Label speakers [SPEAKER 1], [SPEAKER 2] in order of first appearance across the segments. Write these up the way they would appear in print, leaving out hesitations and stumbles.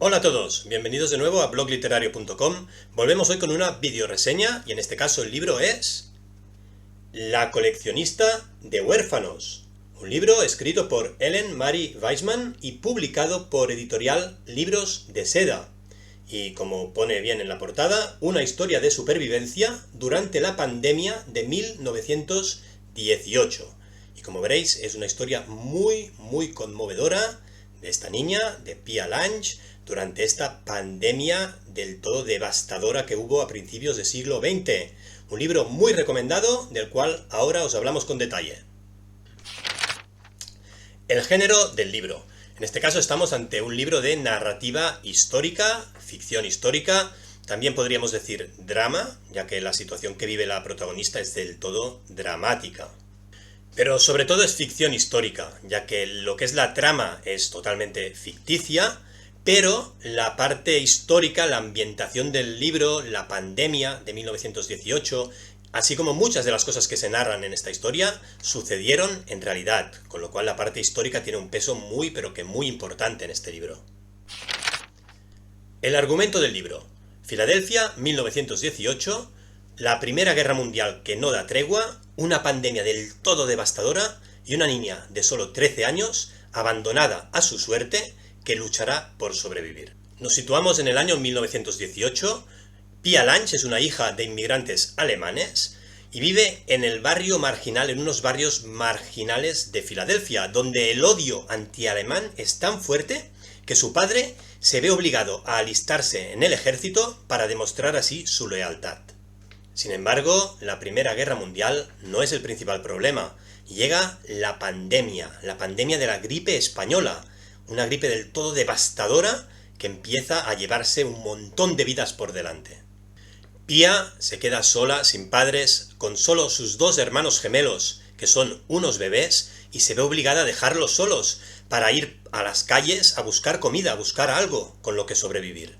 [SPEAKER 1] Hola a todos, bienvenidos de nuevo a blogliterario.com. Volvemos hoy con una videoreseña y en este caso el libro es La coleccionista de huérfanos, un libro escrito por Ellen Marie Weisman y publicado por editorial Libros de Seda. Y como pone bien en la portada, una historia de supervivencia durante la pandemia de 1918. Y como veréis, es una historia muy conmovedora de esta niña, de Pia Lange, durante esta pandemia del todo devastadora que hubo a principios del siglo XX. Un libro muy recomendado, del cual ahora os hablamos con detalle. El género del libro. En este caso estamos ante un libro de narrativa histórica, ficción histórica, también podríamos decir drama, ya que la situación que vive la protagonista es del todo dramática. Pero sobre todo es ficción histórica, ya que lo que es la trama es totalmente ficticia, pero la parte histórica, la ambientación del libro, la pandemia de 1918, así como muchas de las cosas que se narran en esta historia, sucedieron en realidad, con lo cual la parte histórica tiene un peso muy pero que muy importante en este libro. El argumento del libro. Filadelfia, 1918, la Primera Guerra Mundial que no da tregua, una pandemia del todo devastadora y una niña de solo 13 años, abandonada a su suerte, que luchará por sobrevivir. Nos situamos en el año 1918, Pia Lange es una hija de inmigrantes alemanes y vive en el barrio marginal, en unos barrios marginales de Filadelfia, donde el odio antialemán es tan fuerte que su padre se ve obligado a alistarse en el ejército para demostrar así su lealtad. Sin embargo, la Primera Guerra Mundial no es el principal problema. Llega la pandemia de la gripe española, una gripe del todo devastadora que empieza a llevarse un montón de vidas por delante. Pia se queda sola, sin padres, con solo sus dos hermanos gemelos, que son unos bebés, y se ve obligada a dejarlos solos para ir a las calles a buscar comida, a buscar algo con lo que sobrevivir.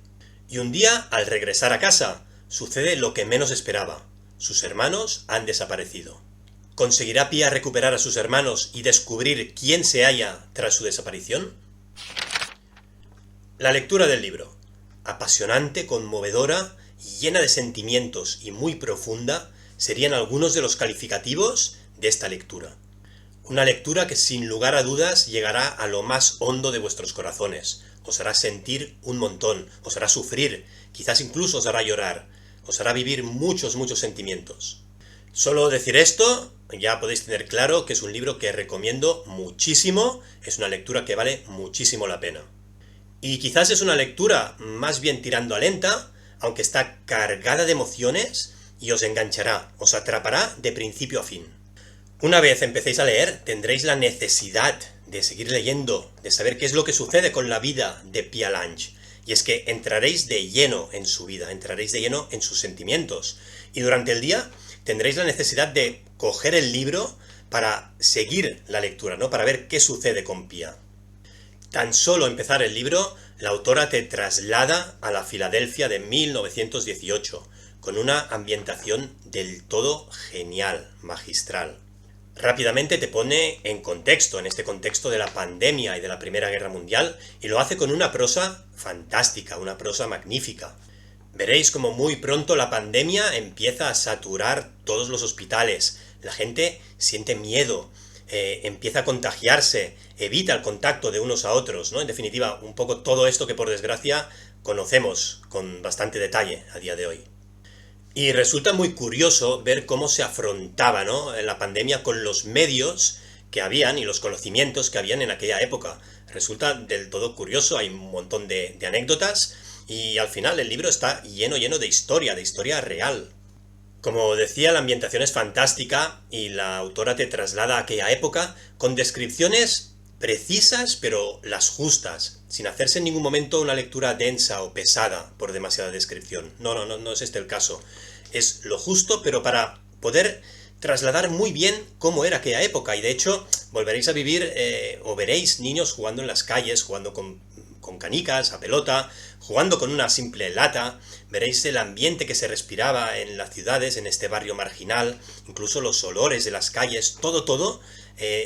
[SPEAKER 1] Y un día, al regresar a casa, sucede lo que menos esperaba. Sus hermanos han desaparecido. ¿Conseguirá Pia recuperar a sus hermanos y descubrir quién se halla tras su desaparición? La lectura del libro. Apasionante, conmovedora, llena de sentimientos y muy profunda, serían algunos de los calificativos de esta lectura. Una lectura que sin lugar a dudas llegará a lo más hondo de vuestros corazones. Os hará sentir un montón, os hará sufrir, quizás incluso os hará llorar, os hará vivir muchos sentimientos. Solo decir esto, ya podéis tener claro que es un libro que recomiendo muchísimo, es una lectura que vale muchísimo la pena. Y quizás es una lectura más bien tirando a lenta, aunque está cargada de emociones y os enganchará, os atrapará de principio a fin. Una vez empecéis a leer, tendréis la necesidad de seguir leyendo, de saber qué es lo que sucede con la vida de Pia Lange. Y es que entraréis de lleno en su vida, entraréis de lleno en sus sentimientos. Y durante el día tendréis la necesidad de coger el libro para seguir la lectura, ¿no? Para ver qué sucede con Pia. Tan solo empezar el libro, la autora te traslada a la Filadelfia de 1918, con una ambientación del todo genial, magistral. Rápidamente te pone en contexto, en este contexto de la pandemia y de la Primera Guerra Mundial, y lo hace con una prosa fantástica, una prosa magnífica. Veréis como muy pronto la pandemia empieza a saturar todos los hospitales, la gente siente miedo, empieza a contagiarse, evita el contacto de unos a otros, ¿no? En definitiva, un poco todo esto que por desgracia conocemos con bastante detalle a día de hoy. Y resulta muy curioso ver cómo se afrontaba, ¿no?, la pandemia con los medios que habían y los conocimientos que habían en aquella época. Resulta del todo curioso, hay un montón de anécdotas y al final el libro está lleno de historia real. Como decía, la ambientación es fantástica y la autora te traslada a aquella época con descripciones precisas pero las justas, sin hacerse en ningún momento una lectura densa o pesada por demasiada descripción. No es este el caso. Es lo justo, pero para poder trasladar muy bien cómo era aquella época. Y de hecho, volveréis a vivir o veréis niños jugando en las calles, jugando con canicas, a pelota, jugando con una simple lata. Veréis el ambiente que se respiraba en las ciudades, en este barrio marginal, incluso los olores de las calles, todo.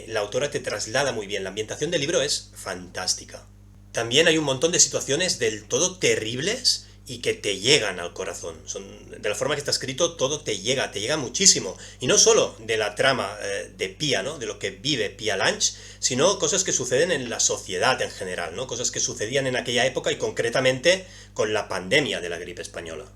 [SPEAKER 1] La autora te traslada muy bien. La ambientación del libro es fantástica. También hay un montón de situaciones del todo terribles y que te llegan al corazón. De la forma que está escrito, todo te llega muchísimo. Y no solo de la trama de Pia, ¿no? De lo que vive Pia Lange, sino cosas que suceden en la sociedad en general, ¿no? Cosas que sucedían en aquella época y concretamente con la pandemia de la gripe española.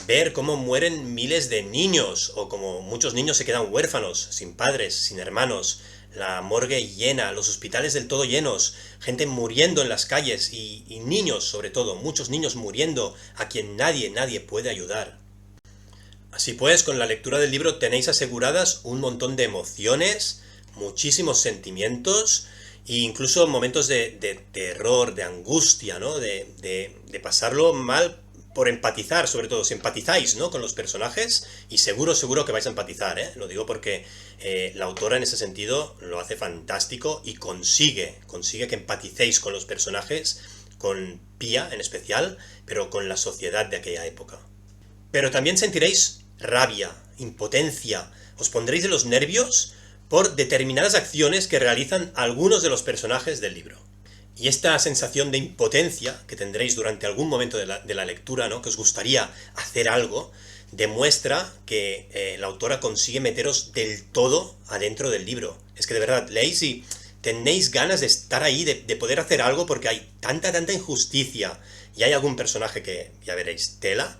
[SPEAKER 1] Ver cómo mueren miles de niños, o como muchos niños se quedan huérfanos, sin padres, sin hermanos, la morgue llena, los hospitales del todo llenos, gente muriendo en las calles y niños sobre todo, muchos niños muriendo a quien nadie puede ayudar. Así pues, con la lectura del libro tenéis aseguradas un montón de emociones, muchísimos sentimientos e incluso momentos de terror, de angustia, ¿no? De pasarlo mal por empatizar, sobre todo, si empatizáis, ¿no? Con los personajes, y seguro que vais a empatizar, ¿eh? Lo digo porque la autora en ese sentido lo hace fantástico y consigue que empaticéis con los personajes, con Pia en especial, pero con la sociedad de aquella época. Pero también sentiréis rabia, impotencia, os pondréis de los nervios por determinadas acciones que realizan algunos de los personajes del libro. Y esta sensación de impotencia que tendréis durante algún momento de la lectura, ¿no? Que os gustaría hacer algo, demuestra que la autora consigue meteros del todo adentro del libro. Es que de verdad, leéis y tenéis ganas de estar ahí, de poder hacer algo, porque hay tanta injusticia, y hay algún personaje que, ya veréis, tela,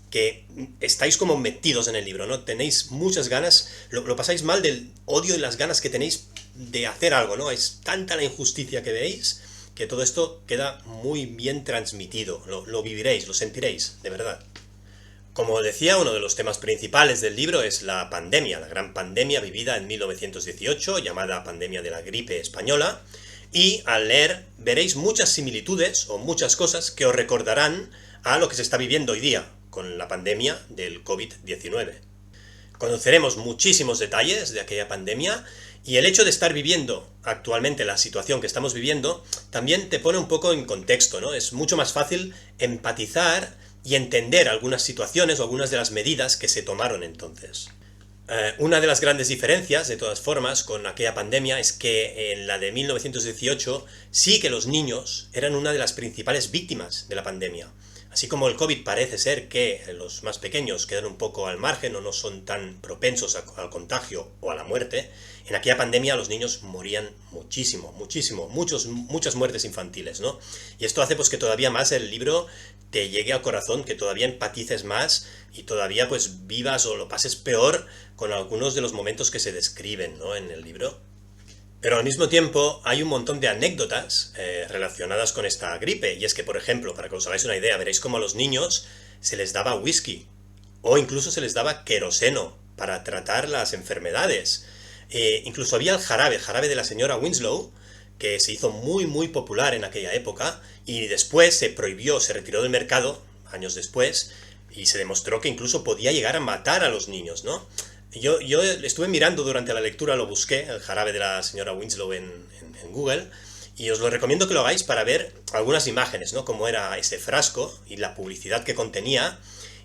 [SPEAKER 1] que estáis como metidos en el libro, ¿no? Tenéis muchas ganas, lo pasáis mal del odio y las ganas que tenéis de hacer algo, ¿no? Es tanta la injusticia que veis que todo esto queda muy bien transmitido, lo viviréis, lo sentiréis, de verdad. Como decía, uno de los temas principales del libro es la pandemia, la gran pandemia vivida en 1918, llamada pandemia de la gripe española, y al leer veréis muchas similitudes o muchas cosas que os recordarán a lo que se está viviendo hoy día con la pandemia del COVID-19. Conoceremos muchísimos detalles de aquella pandemia, y el hecho de estar viviendo actualmente la situación que estamos viviendo también te pone un poco en contexto, ¿no? Es mucho más fácil empatizar y entender algunas situaciones o algunas de las medidas que se tomaron entonces. Una de las grandes diferencias, de todas formas, con aquella pandemia es que en la de 1918 sí que los niños eran una de las principales víctimas de la pandemia. Así como el COVID parece ser que los más pequeños quedan un poco al margen o no son tan propensos al contagio o a la muerte, en aquella pandemia los niños morían muchísimo, muchas muertes infantiles, ¿no? Y esto hace pues que todavía más el libro te llegue al corazón, que todavía empatices más y todavía pues vivas o lo pases peor con algunos de los momentos que se describen, ¿no? En el libro. Pero al mismo tiempo hay un montón de anécdotas relacionadas con esta gripe, y es que, por ejemplo, para que os hagáis una idea, veréis cómo a los niños se les daba whisky, o incluso se les daba queroseno para tratar las enfermedades. Incluso había el jarabe de la señora Winslow, que se hizo muy popular en aquella época, y después se prohibió, se retiró del mercado, años después, y se demostró que incluso podía llegar a matar a los niños, ¿no? Yo estuve mirando durante la lectura, lo busqué, el jarabe de la señora Winslow en Google, y os lo recomiendo que lo hagáis para ver algunas imágenes, ¿no? Cómo era ese frasco y la publicidad que contenía,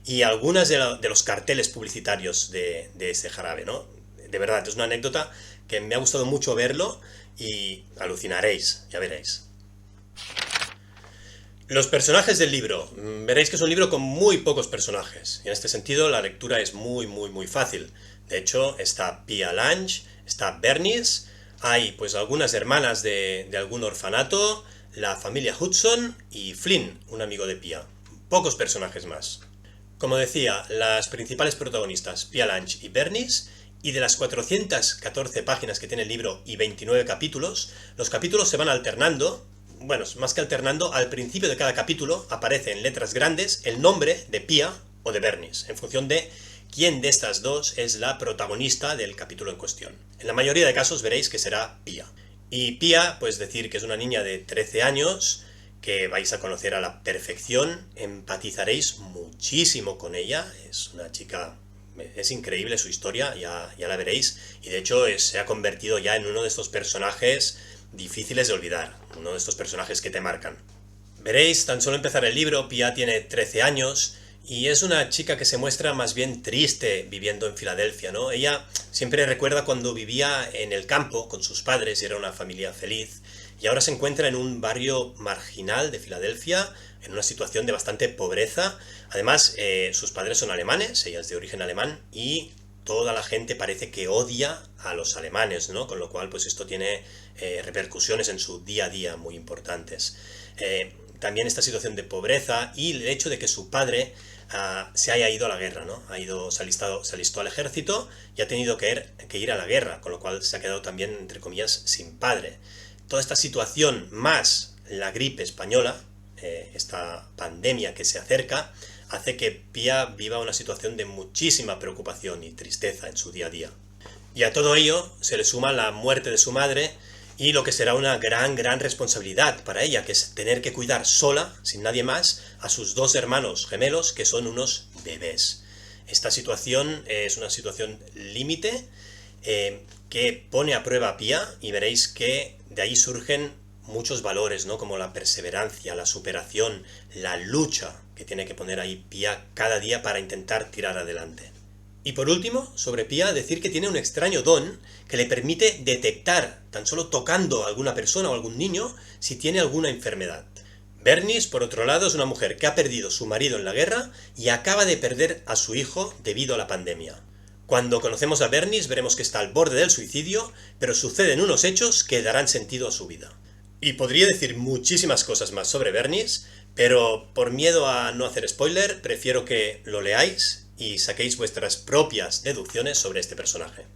[SPEAKER 1] y algunas de los carteles publicitarios de ese jarabe, ¿no? De verdad, es una anécdota que me ha gustado mucho verlo y alucinaréis, ya veréis. Los personajes del libro. Veréis que es un libro con muy pocos personajes, y en este sentido la lectura es muy fácil. De hecho, está Pia Lange, está Bernice, hay pues algunas hermanas de algún orfanato, la familia Hudson y Flynn, un amigo de Pia. Pocos personajes más. Como decía, las principales protagonistas, Pia Lange y Bernice, y de las 414 páginas que tiene el libro y 29 capítulos, los capítulos se van alternando. Bueno, más que alternando, al principio de cada capítulo aparece en letras grandes el nombre de Pia o de Bernice, en función de quién de estas dos es la protagonista del capítulo en cuestión. En la mayoría de casos veréis que será Pia. Y Pia, pues decir que es una niña de 13 años, que vais a conocer a la perfección, empatizaréis muchísimo con ella, es una chica, es increíble su historia, ya la veréis, y de hecho se ha convertido ya en uno de estos personajes difíciles de olvidar, uno de estos personajes que te marcan. Veréis, tan solo empezar el libro, Pia tiene 13 años Y es una chica que se muestra más bien triste viviendo en Filadelfia, ¿no? Ella siempre recuerda cuando vivía en el campo con sus padres y era una familia feliz, y ahora se encuentra en un barrio marginal de Filadelfia, en una situación de bastante pobreza. Además, sus padres son alemanes, ella es de origen alemán, y toda la gente parece que odia a los alemanes, ¿no? Con lo cual, pues esto tiene repercusiones en su día a día muy importantes. También esta situación de pobreza y el hecho de que su padre se haya ido a la guerra, ¿no? Se alistó al ejército y ha tenido que ir a la guerra, con lo cual se ha quedado también, entre comillas, sin padre. Toda esta situación, más la gripe española, esta pandemia que se acerca, hace que Pia viva una situación de muchísima preocupación y tristeza en su día a día. Y a todo ello se le suma la muerte de su madre y lo que será una gran responsabilidad para ella, que es tener que cuidar sola, sin nadie más, a sus dos hermanos gemelos, que son unos bebés. Esta situación es una situación límite que pone a prueba a Pia, y veréis que de ahí surgen muchos valores, ¿no? Como la perseverancia, la superación, la lucha que tiene que poner ahí Pia cada día para intentar tirar adelante. Y por último, sobre Pia, decir que tiene un extraño don que le permite detectar, tan solo tocando a alguna persona o algún niño, si tiene alguna enfermedad. Bernice, por otro lado, es una mujer que ha perdido su marido en la guerra y acaba de perder a su hijo debido a la pandemia. Cuando conocemos a Bernice veremos que está al borde del suicidio, pero suceden unos hechos que darán sentido a su vida. Y podría decir muchísimas cosas más sobre Bernice, pero por miedo a no hacer spoiler, prefiero que lo leáis y saquéis vuestras propias deducciones sobre este personaje.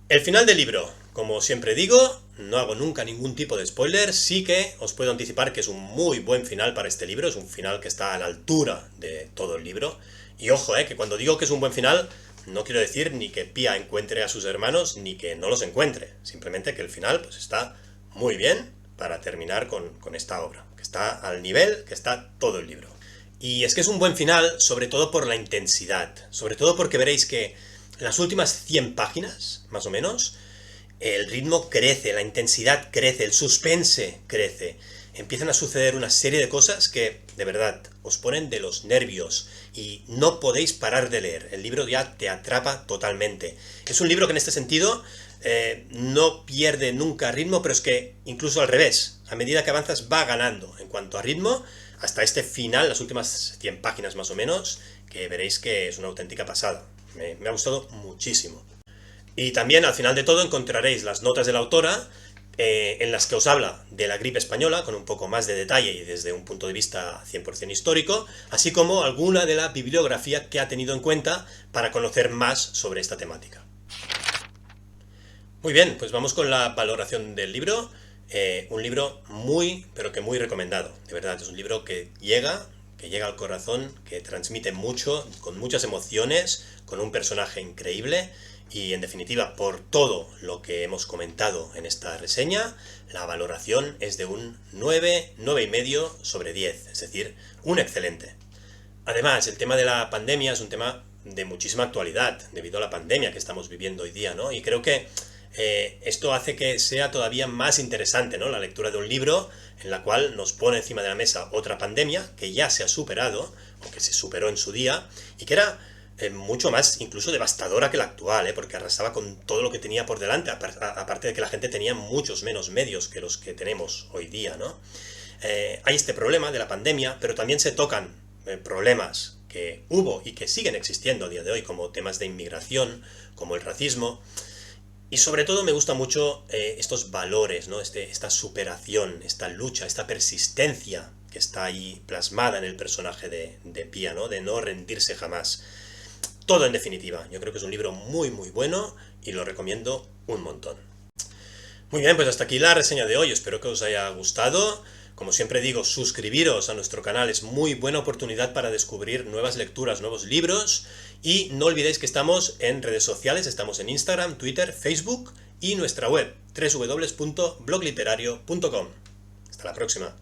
[SPEAKER 1] El final del libro, como siempre digo, no hago nunca ningún tipo de spoiler, sí que os puedo anticipar que es un muy buen final para este libro, es un final que está a la altura de todo el libro. Y ojo, que cuando digo que es un buen final, no quiero decir ni que Pia encuentre a sus hermanos, ni que no los encuentre, simplemente que el final pues está muy bien para terminar con esta obra, que está al nivel que está todo el libro. Y es que es un buen final, sobre todo por la intensidad, sobre todo porque veréis que en las últimas 100 páginas, más o menos, el ritmo crece, la intensidad crece, el suspense crece. Empiezan a suceder una serie de cosas que, de verdad, os ponen de los nervios y no podéis parar de leer. El libro ya te atrapa totalmente. Es un libro que en este sentido no pierde nunca ritmo, pero es que incluso al revés, a medida que avanzas va ganando en cuanto a ritmo, hasta este final, las últimas 100 páginas más o menos, que veréis que es una auténtica pasada. Me ha gustado muchísimo. Y también al final de todo encontraréis las notas de la autora, en las que os habla de la gripe española, con un poco más de detalle y desde un punto de vista 100% histórico, así como alguna de la bibliografía que ha tenido en cuenta para conocer más sobre esta temática. Muy bien, pues vamos con la valoración del libro. Un libro muy, pero que muy recomendado. De verdad, es un libro que llega al corazón, que transmite mucho, con muchas emociones, con un personaje increíble y, en definitiva, por todo lo que hemos comentado en esta reseña, la valoración es de un 9, 9,5 sobre 10, es decir, un excelente. Además, el tema de la pandemia es un tema de muchísima actualidad, debido a la pandemia que estamos viviendo hoy día, ¿no? Y creo que esto hace que sea todavía más interesante, ¿no? La lectura de un libro en la cual nos pone encima de la mesa otra pandemia que ya se ha superado, o que se superó en su día, y que era mucho más incluso devastadora que la actual, porque arrasaba con todo lo que tenía por delante, aparte de que la gente tenía muchos menos medios que los que tenemos hoy día, ¿no? Hay este problema de la pandemia, pero también se tocan problemas que hubo y que siguen existiendo a día de hoy, como temas de inmigración, como el racismo. Y sobre todo me gusta mucho estos valores, ¿no? Esta superación, esta lucha, esta persistencia que está ahí plasmada en el personaje de Pia, ¿no? De no rendirse jamás. Todo en definitiva. Yo creo que es un libro muy bueno y lo recomiendo un montón. Muy bien, pues hasta aquí la reseña de hoy. Espero que os haya gustado. Como siempre digo, suscribiros a nuestro canal es muy buena oportunidad para descubrir nuevas lecturas, nuevos libros. Y no olvidéis que estamos en redes sociales, estamos en Instagram, Twitter, Facebook y nuestra web www.blogliterario.com. Hasta la próxima.